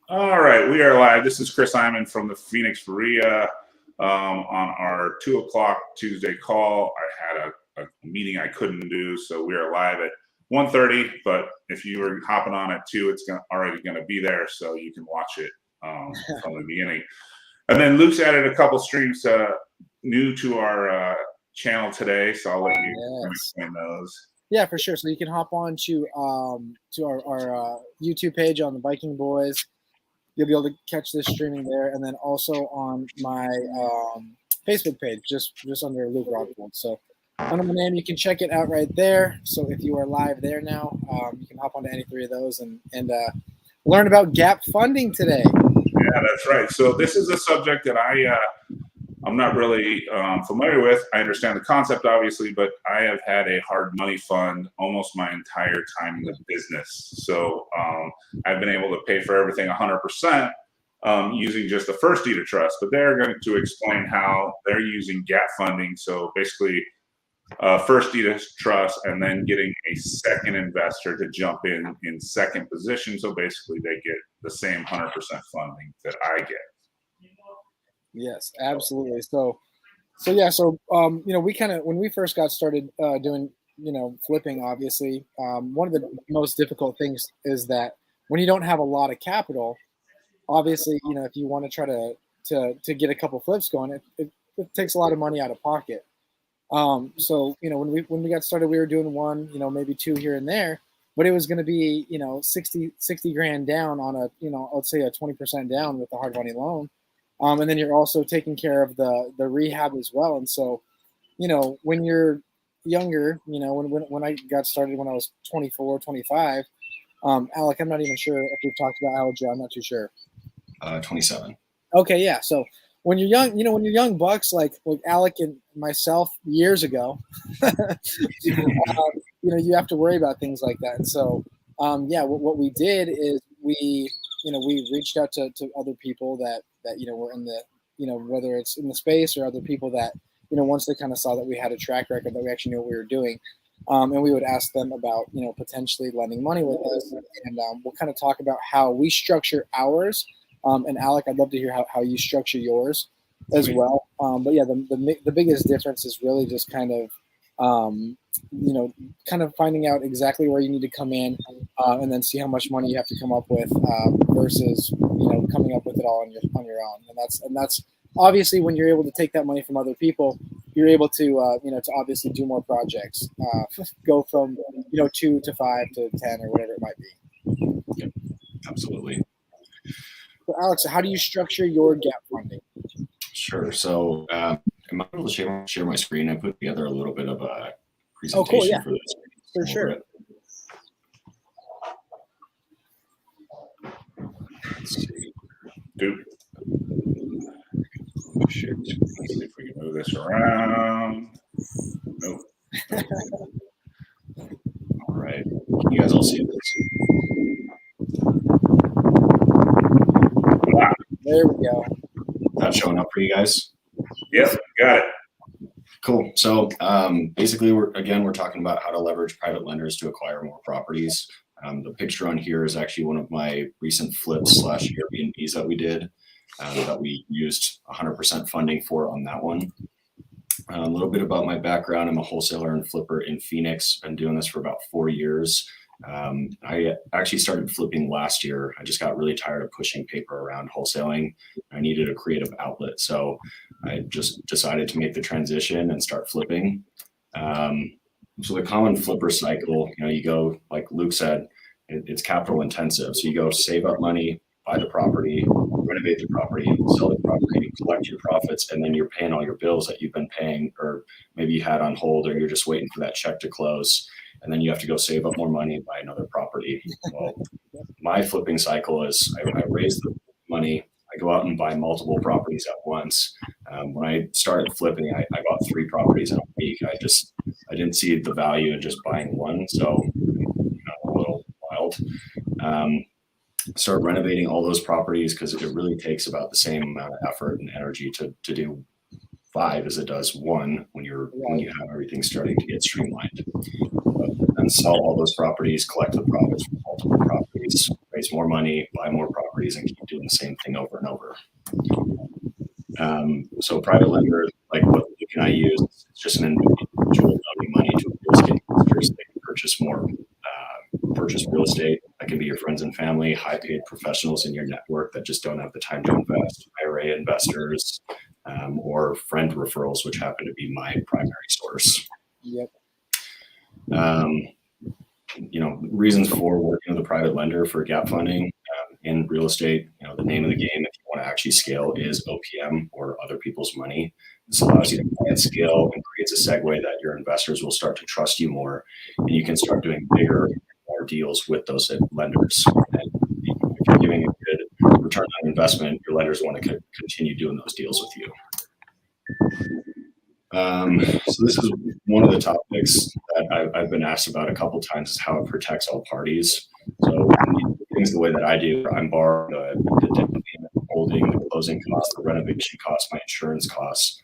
All right, we are live. This is Chris Hyman from the Phoenix Berea on our 2 o'clock Tuesday call. I had a meeting I couldn't do, so we are live at 1:30. But if you were hopping on at 2, it's already going to be there, so you can watch it from the beginning. And then Luke's added a couple streams new to our channel today, so I'll let you explain those. Yeah, for sure. So you can hop on to our YouTube page on the Viking Boys. You'll be able to catch this streaming there, and then also on my Facebook page, just under Luke Rockwood. So under my name, you can check it out right there. So if you are live there now, you can hop onto any three of those and learn about gap funding today. Yeah, that's right. So this is a subject that I'm not really familiar with. I understand the concept, obviously, but I have had a hard money fund almost my entire time in the business. So I've been able to pay for everything 100% using just the first deed of trust. But they're going to explain how they're using gap funding. So basically, first deed of trust and then getting a second investor to jump in second position. So basically, they get the same 100% funding that I get. Yes, absolutely. So yeah. So we kind of, when we first got started doing flipping, obviously, one of the most difficult things is that when you don't have a lot of capital, obviously, if you want to try to get a couple flips going, it takes a lot of money out of pocket. So when we got started, we were doing one, maybe two here and there, but it was going to be 60 grand down on a let's say a 20% down with the hard money loan. And then you're also taking care of the rehab as well. And so, when you're younger, when I got started when I was 24, 25, Alec, I'm not even sure if we've talked about Alec. I'm not too sure. 27. Okay, yeah. So when you're young, when you're young bucks like Alec and myself years ago, you have to worry about things like that. And so, what we did is we reached out to other people that were in the, whether it's in the space or other people that, once they kind of saw that we had a track record, that we actually knew what we were doing. And we would ask them about, potentially lending money with us. And we'll kind of talk about how we structure ours. And Alec, I'd love to hear how you structure yours as well. But yeah, the biggest difference is really just kind of, kind of finding out exactly where you need to come in and then see how much money you have to come up with versus, coming up with it all on your own. And that's obviously when you're able to take that money from other people, you're able to, to obviously do more projects, go from, 2 to 5 to 10 or whatever it might be. Yep, absolutely. So Alex, how do you structure your gap funding? Sure. So am I able to share my screen? I put together a little bit of a presentation cool, yeah. for this. For sure. Let's see. Dude. Shit. Let's see if we can move this around. Nope. All right. Can you guys all see this? Wow. There we go. That showing up for you guys? Yep, got it. Cool. So basically, we're talking about how to leverage private lenders to acquire more properties. The picture on here is actually one of my recent flips / Airbnbs that we did that we used 100% funding for on that one. A little bit about my background. I'm a wholesaler and flipper in Phoenix. Been doing this for about 4 years. I actually started flipping last year. I just got really tired of pushing paper around wholesaling. I needed a creative outlet. So I just decided to make the transition and start flipping. So the common flipper cycle, you go, like Luke said, it's capital intensive. So you go save up money, buy the property, renovate the property, sell the property, collect your profits, and then you're paying all your bills that you've been paying, or maybe you had on hold, or you're just waiting for that check to close. And then you have to go save up more money and buy another property. Well, my flipping cycle is I raise the money, I go out and buy multiple properties at once. When I started flipping, I bought 3 properties in a week. I didn't see the value in just buying one, so a little wild. Start renovating all those properties because it really takes about the same amount of effort and energy to do 5 as it does 1 when you have everything starting to get streamlined. And sell all those properties, collect the profits from multiple properties, raise raise more money, buy more properties, and keep doing the same thing over and over. So private lender, like what can I use? It's just an individual loaning money to real estate investors. They can purchase real estate. That can be your friends and family, high paid professionals in your network that just don't have the time to invest, IRA investors, or friend referrals, which happen to be my primary source. Yep. Reasons for working with a private lender for gap funding in real estate, the name of the game, if you want to actually scale, is OPM, or other people's money. This allows you to plan scale and creates a segue that your investors will start to trust you more, and you can start doing bigger, more deals with those lenders. And if you're giving a good return on investment, your lenders want to continue doing those deals with you. So this is one of the topics that I've been asked about a couple of times, is how it protects all parties. So things the way that I do, I'm borrowing the down payment, holding, the closing costs, the renovation costs, my insurance costs.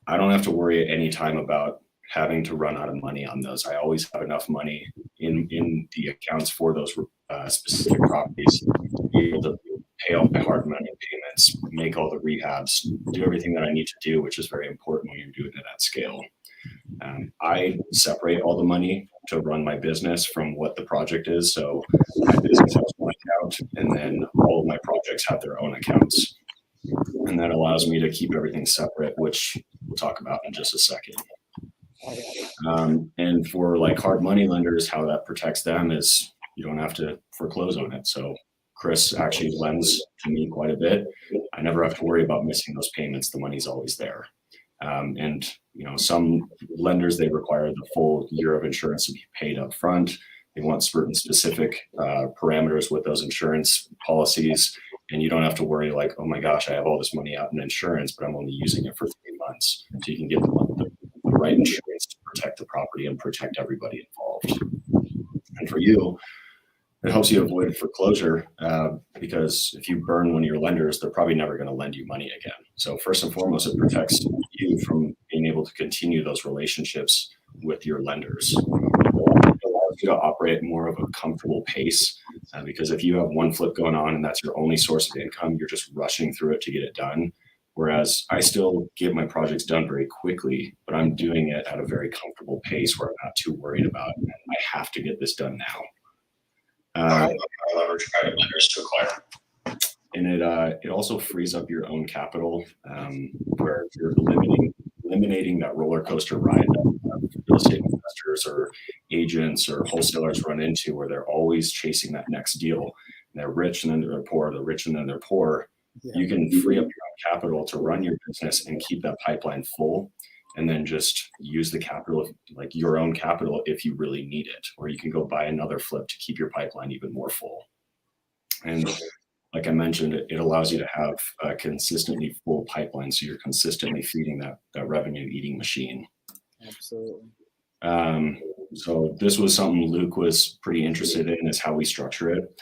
I don't have to worry at any time about having to run out of money on those. I always have enough money in the accounts for those specific properties to be able to pay all my hard money payments, make all the rehabs, do everything that I need to do, which is very important when you're doing it at scale. I separate all the money to run my business from what the project is. So my business has one account, and then all of my projects have their own accounts. And that allows me to keep everything separate, which we'll talk about in just a second. And for like hard money lenders, how that protects them is you don't have to foreclose on it. So Chris actually lends to me quite a bit. I never have to worry about missing those payments. The money's always there. And some lenders, they require the full year of insurance to be paid up front. They want certain specific parameters with those insurance policies. And you don't have to worry like, oh my gosh, I have all this money out in insurance, but I'm only using it for 3 months. So you can get the right insurance to protect the property and protect everybody involved. And for you, it helps you avoid foreclosure because if you burn one of your lenders, they're probably never going to lend you money again. So first and foremost, it protects you from being able to continue those relationships with your lenders. It allows you to operate more of a comfortable pace because if you have one flip going on and that's your only source of income, you're just rushing through it to get it done. Whereas I still get my projects done very quickly, but I'm doing it at a very comfortable pace where I'm not too worried about it. I have to get this done now. I leverage private lenders to acquire. And it also frees up your own capital where you're eliminating that roller coaster ride that real estate investors or agents or wholesalers run into, where they're always chasing that next deal. And they're rich and then they're poor, they're rich and then they're poor. Yeah. You can free up your own capital to run your business and keep that pipeline full, and then just use the capital, like your own capital, if you really need it, or you can go buy another flip to keep your pipeline even more full. And like I mentioned, it allows you to have a consistently full pipeline, so you're consistently feeding that revenue eating machine. Absolutely. So this was something Luke was pretty interested in, is how we structure it.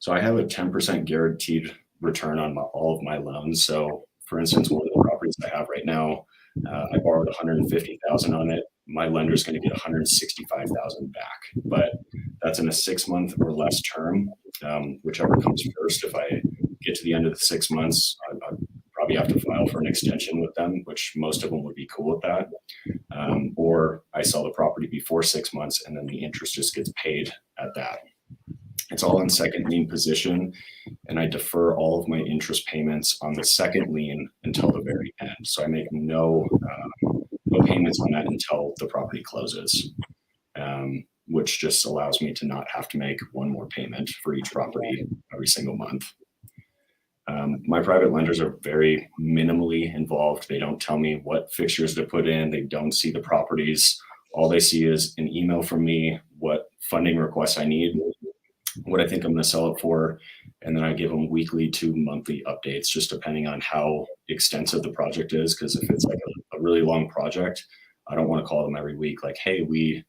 So I have a 10% guaranteed return on all of my loans. So for instance, one of the properties I have right now, I borrowed $150,000 on it. My lender is going to get $165,000 back, but that's in a 6 month or less term, whichever comes first. If I get to the end of the 6 months, I'd probably have to file for an extension with them, which most of them would be cool with that. Or I sell the property before 6 months, and then the interest just gets paid at that. It's all in second lien position, and I defer all of my interest payments on the second lien until the very end. So I make no payments on that until the property closes, which just allows me to not have to make one more payment for each property every single month. My private lenders are very minimally involved. They don't tell me what fixtures to put in. They don't see the properties. All they see is an email from me, what funding requests I need, what I think I'm going to sell it for, and then I give them weekly to monthly updates, just depending on how extensive the project is. Because if it's like a really long project, I don't want to call them every week like, hey, we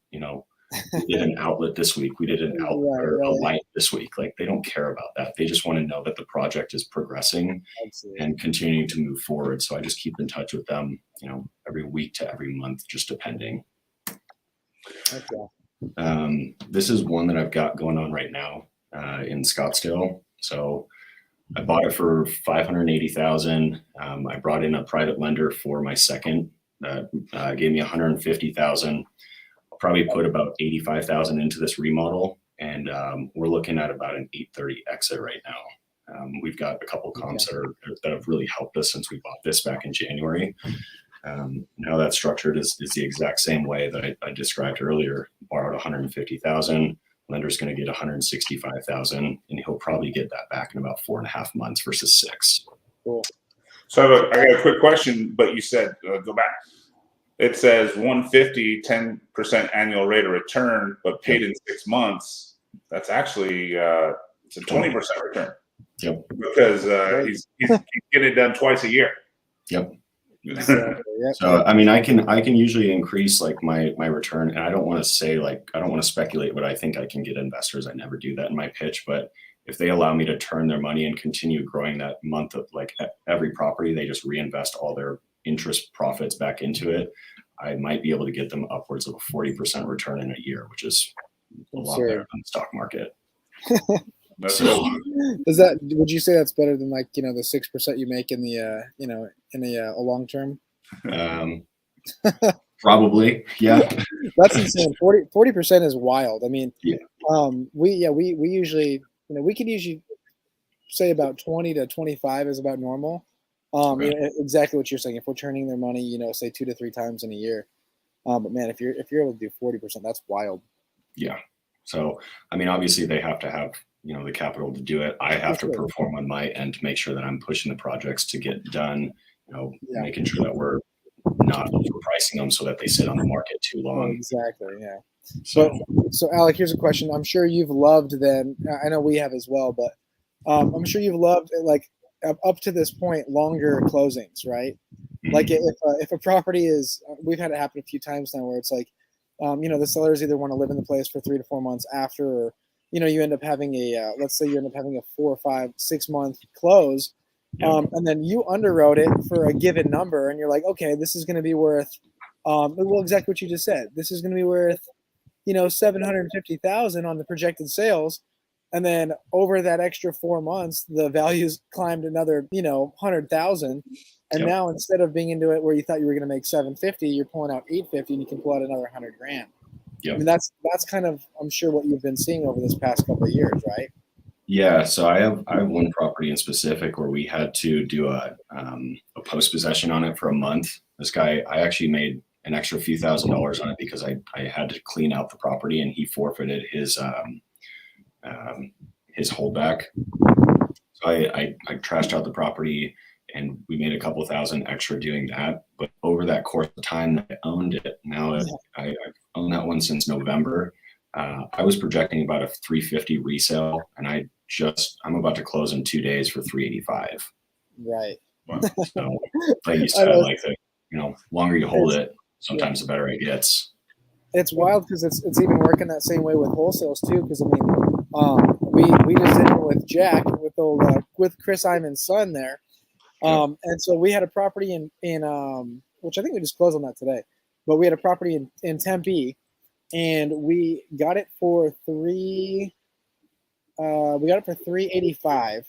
did an outlet this week, we did an outlet or a light this week. Like, they don't care about that. They just want to know that the project is progressing and continuing to move forward. So I just keep in touch with them, every week to every month, just depending. Okay. This is one that I've got going on right now. in Scottsdale. So I bought it for $580,000. I brought in a private lender for my second that gave me $150,000. I'll probably put about $85,000 into this remodel, and we're looking at about an 830 exit right now. We've got a couple comps that have really helped us since we bought this back in January. How that's structured is the exact same way that I described earlier. Borrowed $150,000, lender's going to get $165,000, and he'll probably get that back in about 4.5 months versus 6. Cool. So I got a quick question, but you said go back. It says 150, 10% annual rate of return, but paid in 6 months. That's actually it's a 20% return. Yep. Because he's getting it done twice a year. Yep. So I mean, I can usually increase like my return, and I don't want to speculate what I think I can get investors. I never do that in my pitch, but if they allow me to turn their money and continue growing that month of like every property, they just reinvest all their interest profits back into it. I might be able to get them upwards of a 40% return in a year, which is a lot better than the stock market. So, would you say that's better than like, the 6% you make in the, in a long term? Probably. Yeah. That's insane. 40% is wild. I mean, yeah. We usually, we could usually say about 20 to 25 is about normal. Exactly what you're saying. If we're turning their money, say 2 to 3 times in a year. But man, if you're able to do 40%, that's wild. Yeah. So, I mean, obviously they have to have, the capital to do it. I have to perform on my end to make sure that I'm pushing the projects to get done, making sure that we're not overpricing them so that they sit on the market too long. Exactly. Yeah. So Alec, here's a question. I'm sure you've loved them. I know we have as well, but I'm sure you've loved like up to this point, longer closings, right? Mm-hmm. Like if a property is, we've had it happen a few times now where it's like, the sellers either want to live in the place for 3 to 4 months after, or, you end up having let's say you end up having a 4, 5, 6 month close. Yep. And then you underwrote it for a given number and you're like, okay, this is going to be worth, well, exactly what you just said. This is going to be worth, $750,000 on the projected sales. And then over that extra 4 months, the values climbed another, 100,000. And yep. Now instead of being into it where you thought you were going to make 750, you're pulling out 850 and you can pull out another 100 grand. Yep. I mean, that's kind of, I'm sure, what you've been seeing over this past couple of years, right? Yeah. So I have one property in specific where we had to do a post possession on it for a month. This guy, I actually made an extra few $1,000s on it because I had to clean out the property and he forfeited his holdback. So I trashed out the property and we made a couple $1,000 extra doing that. But over that course of time that I owned it, now I've owned that one since November. I was projecting about a 350 resale, and I'm about to close in 2 days for 385. Right. So, like you said, longer you hold it, sometimes the better it gets. It's wild because it's even working that same way with wholesales too. Because I mean, we just did it with Jack with Chris Iman's son there. And so we had a property in which I think we just closed on that today, but we had a property in Tempe, and we got it for $385,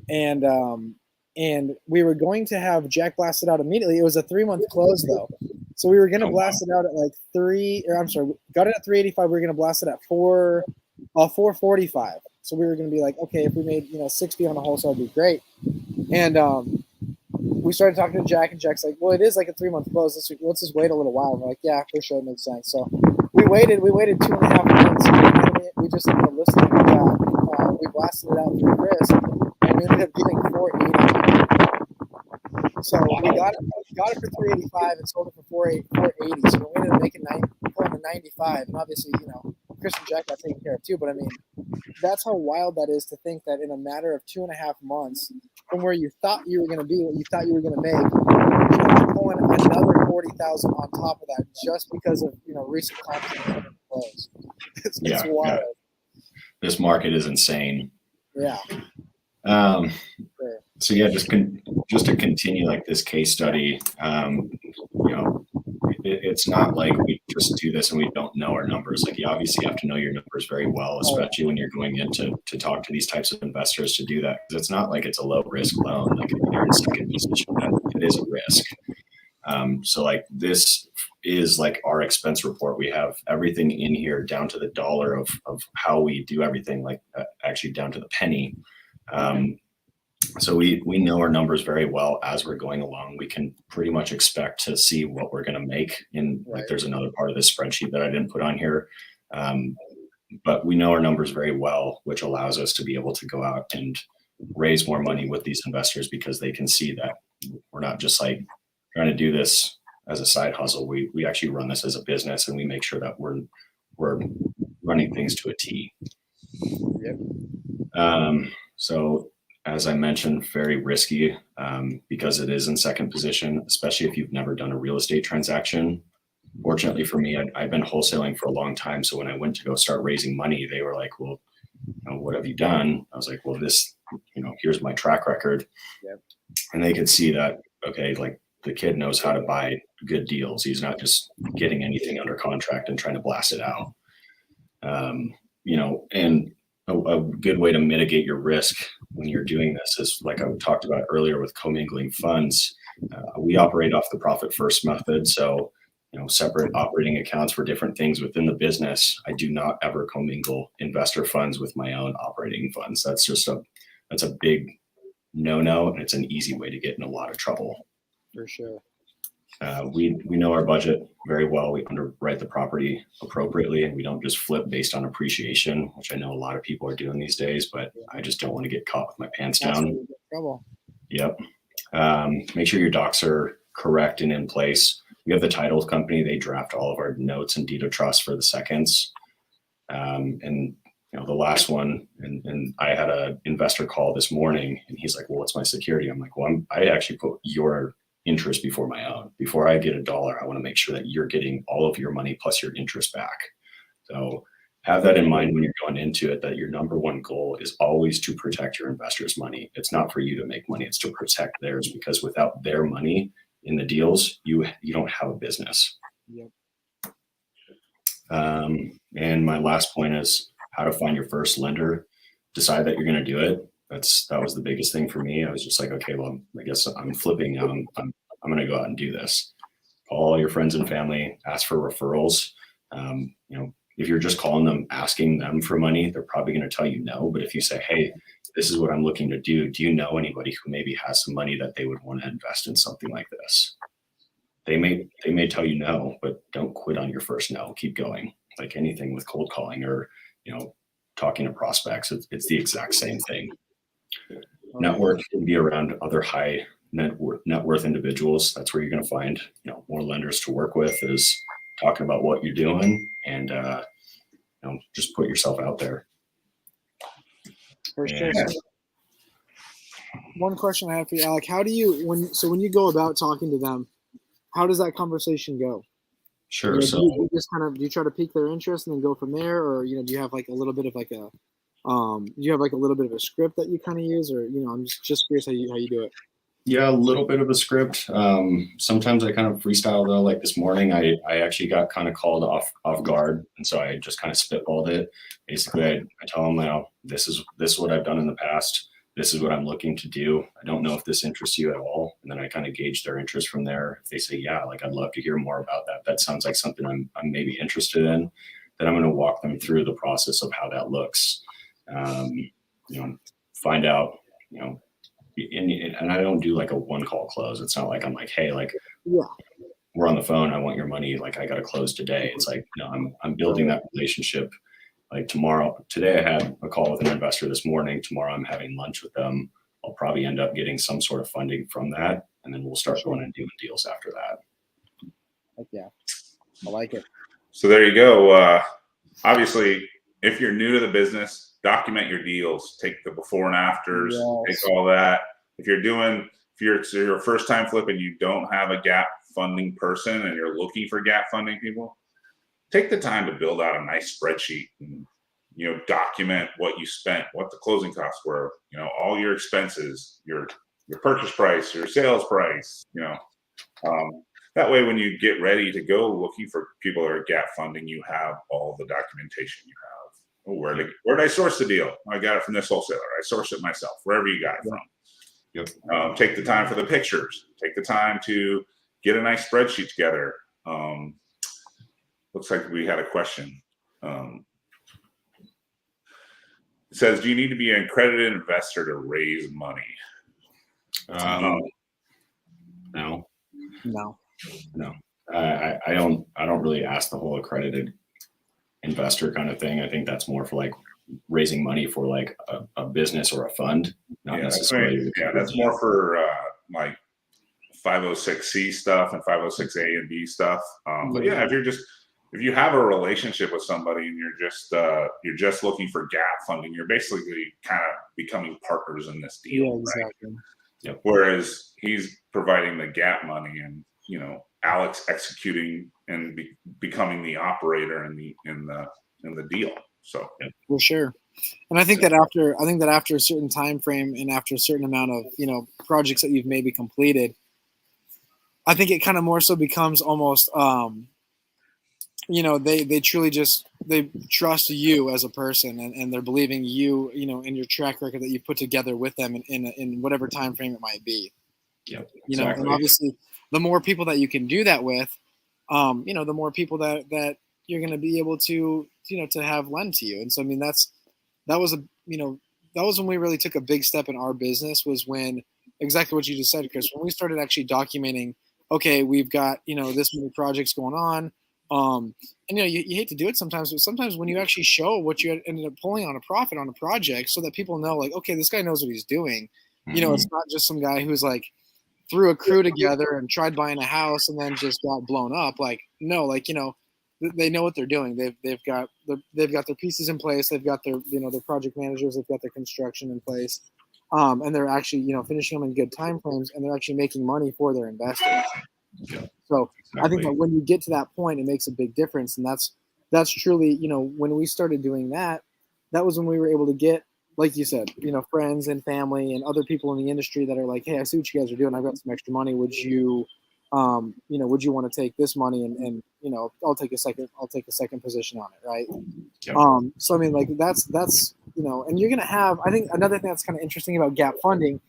and we were going to have Jack blast it out immediately. It was a 3-month close though, so we were going to blast it out at like got it at 385. We were going to blast it at 445. So we were going to be like, okay, if we made 60 on a wholesale, it'd be great. And we started talking to Jack, and Jack's like, well, it is like a 3-month close. Let's just wait a little while. And we're like, yeah, for sure, it makes sense. So we waited 2.5 months. We just ended up listening to Jack. We blasted it out through Chris, and we ended up getting 480. So we got it for 385 and sold it for 480. So we ended up making 95. And obviously, Chris and Jack got taken care of too. But I mean, that's how wild that is to think that in a matter of 2.5 months from where you thought you were going to be, what you thought you were going to make, you're pulling another 40,000 on top of that just because of recent confidence close. It's wild. Yeah. This market is insane. Yeah. So yeah, just to continue like this case study, it's not like we just do this and we don't know our numbers. Like you obviously have to know your numbers very well, especially when you're going in to talk to these types of investors to do that. Because it's not like it's a low risk loan. Like if you're in second position, that it is a risk. So like this is like our expense report. We have everything in here down to the dollar of how we do everything, like actually down to the penny. So we know our numbers very well as we're going along. We can pretty much expect to see what we're going to make in like there's another part of this spreadsheet that I didn't put on here. But we know our numbers very well, which allows us to be able to go out and raise more money with these investors because they can see that we're not just like trying to do this as a side hustle. We actually run this as a business, and we make sure that we're running things to a T. Yep. So as I mentioned, very risky because it is in second position, especially if you've never done a real estate transaction. Fortunately for me, I've been wholesaling for a long time. So when I went to go start raising money, they were like, well, what have you done? I was like, well, this, here's my track record. Yep. And they could see that, okay, like the kid knows how to buy good deals. He's not just getting anything under contract and trying to blast it out. And a good way to mitigate your risk when you're doing this is like I talked about earlier with commingling funds. We operate off the profit first method. So, separate operating accounts for different things within the business. I do not ever commingle investor funds with my own operating funds. That's a big no-no, and it's an easy way to get in a lot of trouble. For sure. We know our budget very well. We underwrite the property appropriately, and we don't just flip based on appreciation, which I know a lot of people are doing these days, but I just don't want to get caught with my pants down. Trouble. Yep. Make sure your docs are correct and in place. We have the title company. They draft all of our notes and deed of trust for the seconds. And the last one, and I had an investor call this morning, and he's like, well, what's my security? I'm like, well, I actually put your interest before my own. Before I get $1, I want to make sure that you're getting all of your money plus your interest back. So have that in mind when you're going into it, that your number one goal is always to protect your investors' money. It's not for you to make money. It's to protect theirs, because without their money in the deals, you don't have a business. Yep. And my last point is how to find your first lender. Decide that you're going to do it. That was the biggest thing for me. I was just like, okay, well, I guess I'm flipping now. I'm going to go out and do this. Call all your friends and family, ask for referrals. If you're just calling them, asking them for money, they're probably going to tell you no. But if you say, hey, this is what I'm looking to do. Do you know anybody who maybe has some money that they would want to invest in something like this? They may tell you no, but don't quit on your first no. Keep going. Like anything with cold calling or, talking to prospects, it's the exact same thing. Network can be around other high net worth individuals. That's where you're going to find, more lenders to work with, is talking about what you're doing and, just put yourself out there. For sure. One question I have for you, Alec, how do you, when you go about talking to them, how does that conversation go? Sure. Do you try to pique their interest and then go from there? Or, do you have like a little bit of like a, do you have like a little bit of a script that you kind of use, or, I'm just curious how you do it. Yeah, a little bit of a script. Sometimes I kind of freestyle though. Like this morning, I actually got kind of called off guard, and so I just kind of spitballed it. Basically, I tell them, this is what I've done in the past. This is what I'm looking to do. I don't know if this interests you at all, and then I kind of gauge their interest from there. If they say, yeah, like I'd love to hear more about that. That sounds like something I'm maybe interested in. Then I'm going to walk them through the process of how that looks. Find out, and I don't do like a one call close. It's not like I'm like, hey, like, yeah, we're on the phone. I want your money. Like I got to close today. It's like, I'm building that relationship. Like today I had a call with an investor this morning. Tomorrow I'm having lunch with them. I'll probably end up getting some sort of funding from that. And then we'll start going and doing deals after that. Heck yeah. I like it. So there you go. Obviously, if you're new to the business, document your deals, take the before and afters, take all that. If you're a first time flip and you don't have a gap funding person and you're looking for gap funding people, take the time to build out a nice spreadsheet and, document what you spent, what the closing costs were, all your expenses, your purchase price, your sales price, that way, when you get ready to go looking for people that are gap funding, you have all the documentation you have. Oh, where did I source the deal? I got it from this wholesaler. I sourced it myself, wherever you got it from. Yep. Take the time for the pictures. Take the time to get a nice spreadsheet together. Looks like we had a question. It says, do you need to be an accredited investor to raise money? No. I don't really ask the whole accredited investor kind of thing. I think that's more for like raising money for like a business or a fund, not necessarily. That's more for like 506c stuff and 506a and b stuff. But yeah, if you have a relationship with somebody and you're just looking for gap funding, you're basically kind of becoming partners in this deal. Yeah, exactly. Right? Yep. Whereas he's providing the gap money, and Alex executing and becoming the operator in the deal. So for sure. And I think that after a certain time frame and after a certain amount of projects that you've maybe completed, I think it kind of more so becomes almost they truly they trust you as a person, and they're believing you in your track record that you put together with them in whatever time frame it might be. Yep. Exactly. And obviously the more people that you can do that with, the more people that you're going to be able to have lend to you. And so I mean that was when we really took a big step in our business, was when exactly what you just said, Chris, when we started actually documenting, okay, we've got this many projects going on. And you hate to do it sometimes, but sometimes when you actually show what you ended up pulling on a profit on a project, so that people know, like, okay, this guy knows what he's doing. Mm-hmm. It's not just some guy who's like threw a crew together and tried buying a house and then just got blown up. Like, no, they know what they're doing. They've got their pieces in place. They've got their their project managers. They've got their construction in place, and they're actually finishing them in good time frames, and they're actually making money for their investors. Yeah. So exactly. I think that when you get to that point, it makes a big difference, and that's truly when we started doing that was when we were able to get, like you said, friends and family and other people in the industry that are like, hey, I see what you guys are doing. I've got some extra money. Would you, would you want to take this money and I'll take a second position on it, right? Yeah. So I mean, like that's and you're gonna have. I think another thing that's kind of interesting about gap funding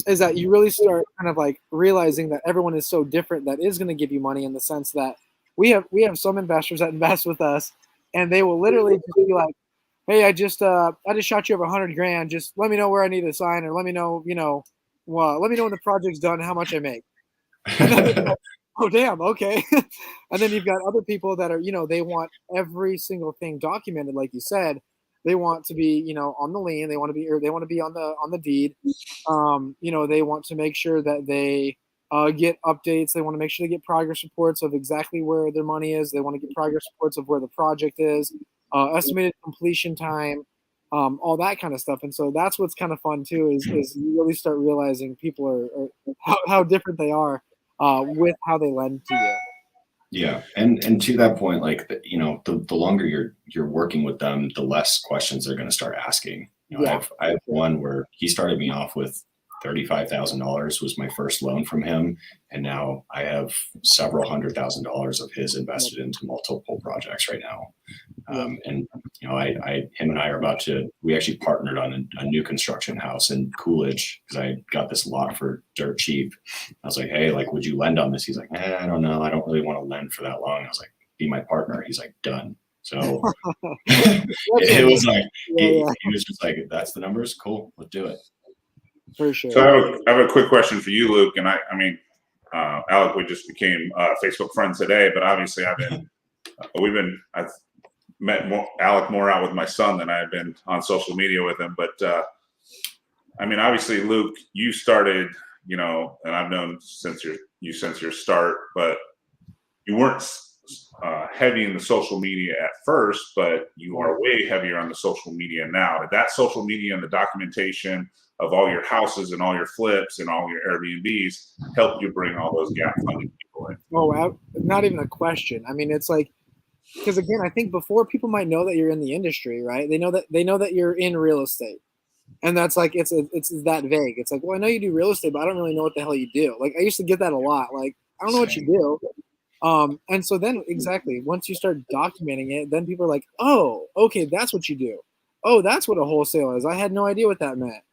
is that you really start kind of like realizing that everyone is so different that is going to give you money, in the sense that we have some investors that invest with us, and they will literally just be like, hey, I just shot you over $100,000. Just let me know where I need to sign, or let me know, let me know when the project's done, how much I make. And then like, oh, damn. Okay. And then you've got other people that are, they want every single thing documented. Like you said, they want to be, on the lien. They want to be on the deed. They want to make sure that they get updates. They want to make sure they get progress reports of exactly where their money is. They want to get progress reports of where the project is, estimated completion time, all that kind of stuff. And so that's what's kind of fun too, is you really start realizing people are how different they are with how they lend to you. Yeah, and to that point, like the longer you're working with them, the less questions they're going to start asking. I have one where he started me off with $35,000 was my first loan from him, and now I have several $100,000 of his invested into multiple projects right now. And him and I are we actually partnered on a new construction house in Coolidge, because I got this lot for dirt cheap. I was like, hey, like, would you lend on this? He's like, I don't know. I don't really want to lend for that long. I was like, be my partner. He's like, done. So it was like, he was just like, that's the numbers. Cool. Let's do it. For sure. So I have a quick question for you, Luke. And I mean, Alec, we just became Facebook friends today, but obviously I've met Alec more out with my son than I have been on social media with him. But I mean, obviously, Luke, you started, and I've known since your start, but you weren't heavy in the social media at first, but you are way heavier on the social media now. Did that social media and the documentation of all your houses and all your flips and all your Airbnbs help you bring all those gap funding people in? Oh, not even a question. I mean, it's like, because again, I think before, people might know that you're in the industry, right? They know that you're in real estate, and that's like it's that vague. It's like, well, I know you do real estate, but I don't really know what the hell you do. Like, I used to get that a lot. Like, I don't know what you do. And so then exactly once you start documenting it, then people are like, oh, okay, that's what you do. Oh, that's what a wholesale is. I had no idea what that meant.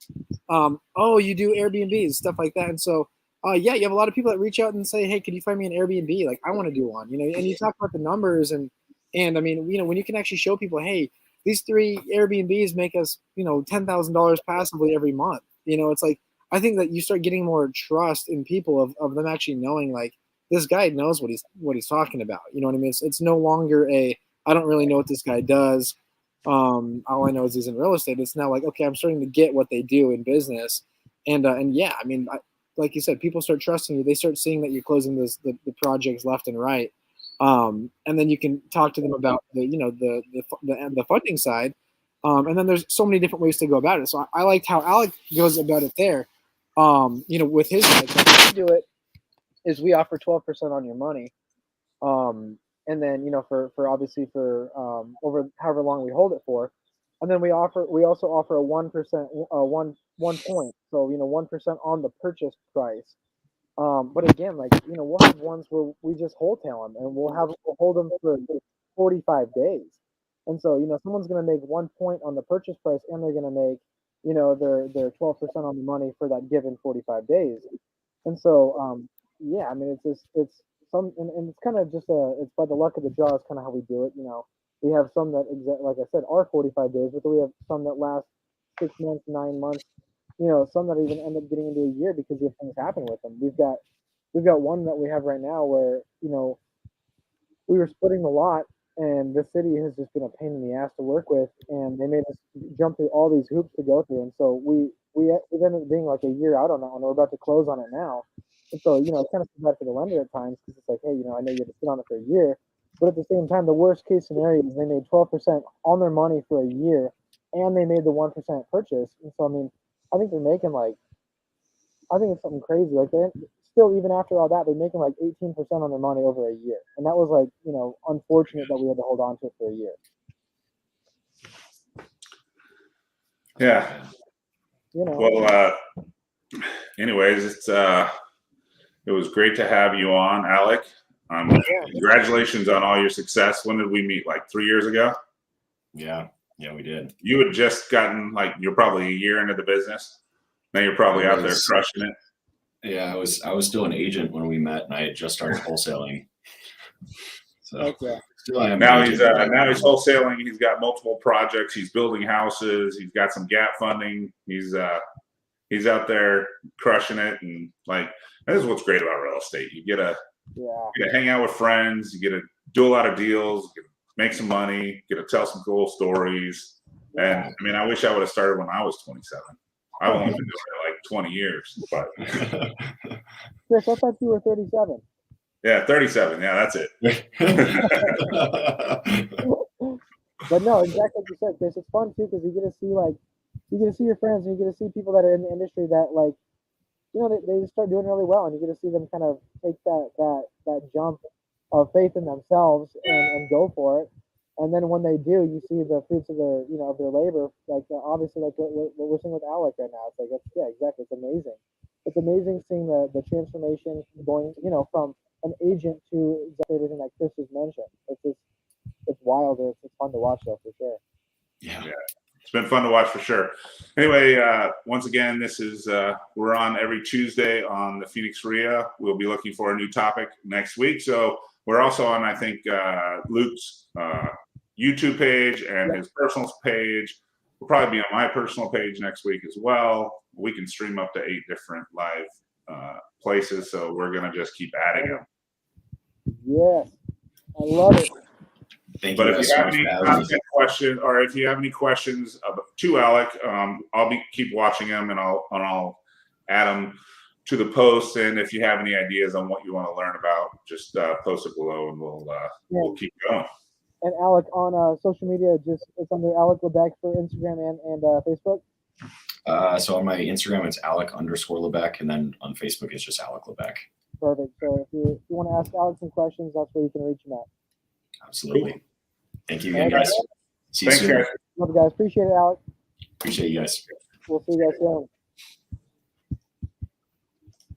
Oh, you do Airbnbs, stuff like that. And so, yeah, you have a lot of people that reach out and say, hey, can you find me an Airbnb? Like, I want to do one, and you talk about the numbers and I mean, when you can actually show people, hey, these 3 Airbnbs make us, $10,000 passively every month. It's like, I think that you start getting more trust in people of them actually knowing, like, this guy knows what he's talking about. You know what I mean? It's no longer I don't really know what this guy does. All I know is he's in real estate. It's now like, okay, I'm starting to get what they do in business. And yeah, I mean, like you said, people start trusting you. They start seeing that you're closing the projects left and right. And then you can talk to them about the funding side. And then there's so many different ways to go about it. So I liked how Alec goes about it there. With his side, so what we do it is we offer 12% on your money. And then, for obviously for over however long we hold it for. And then we also offer a 1%, one point. So, 1% on the purchase price. But again, like, we'll have ones where we just wholesale them and we'll hold them for 45 days. And so, someone's going to make 1 point on the purchase price and they're going to make, their 12% on the money for that given 45 days. And so, yeah, I mean, it's it's kind of just it's by the luck of the draw is kind of how we do it. We have some that, like I said, are 45 days, but then we have some that last 6 months, 9 months, some that even end up getting into a year because if things happen with them. We've got one that we have right now where, we were splitting the lot and the city has just been a pain in the ass to work with and they made us jump through all these hoops to go through. And so we ended up being like a year out on that one. We're about to close on it now. And so, it's kind of bad for the lender at times because it's like, hey, I know you had to sit on it for a year. But at the same time, the worst case scenario is they made 12% on their money for a year and they made the 1% purchase. And so, I mean, I think they're making I think it's something crazy. Like, they're still, even after all that, they're making like 18% on their money over a year. And that was like, unfortunate that we had to hold on to it for a year. Yeah. Well, anyways, it was great to have you on, Alec. Congratulations on all your success. When did we meet? Like 3 years ago? Yeah, we did. You had just gotten, you're probably a year into the business. Now you're probably out there crushing it. Yeah, I was still an agent when we met, and I had just started wholesaling. So okay. Still I am. Now he's wholesaling. He's got multiple projects. He's building houses. He's got some gap funding. He's out there crushing it, and this is what's great about real estate. You get to hang out with friends. You get to do a lot of deals. You get to make some money. Get to tell some cool stories. And I mean, I wish I would have started when I was 27. I've only been doing it 20 years. But Chris, I thought you were 37. Yeah, 37. Yeah, that's it. But no, exactly like you said, Chris. It's fun too because you get to see your friends and you get to see people that are in the industry that they start doing really well, and you get to see them kind of take that jump of faith in themselves and go for it. And then when they do, you see the fruits of their labor. Obviously, like what we're seeing with Alec right now. It's like, exactly. It's amazing. It's amazing seeing the transformation going, from an agent to exactly everything that Chris just mentioned. It's wild. It's fun to watch though, for sure. Yeah. It's been fun to watch for sure. Anyway, once again, this is we're on every Tuesday on the Phoenix RIA. We'll be looking for a new topic next week. So we're also on, I think, Luke's YouTube page and his personal page. We'll probably be on my personal page next week as well. We can stream up to 8 different live places, so we're gonna just keep adding them. Yes, I love it. Thank but you. If you have any content question, or if you have any questions to Alec, I'll keep watching them, and I'll add them to the post. And if you have any ideas on what you want to learn about, just post it below, and we'll keep going. And Alec, on social media, it's under Alec Lebec for Instagram and Facebook. So on my Instagram, it's Alec_Lebec, and then on Facebook, it's just Alec Lebec. Perfect. So if you want to ask Alec some questions, that's where you can reach him at. Absolutely. Cool. Thank you again, guys. See you soon. Guys. Love you guys. Appreciate it, Alec. Appreciate you guys. We'll see you guys soon.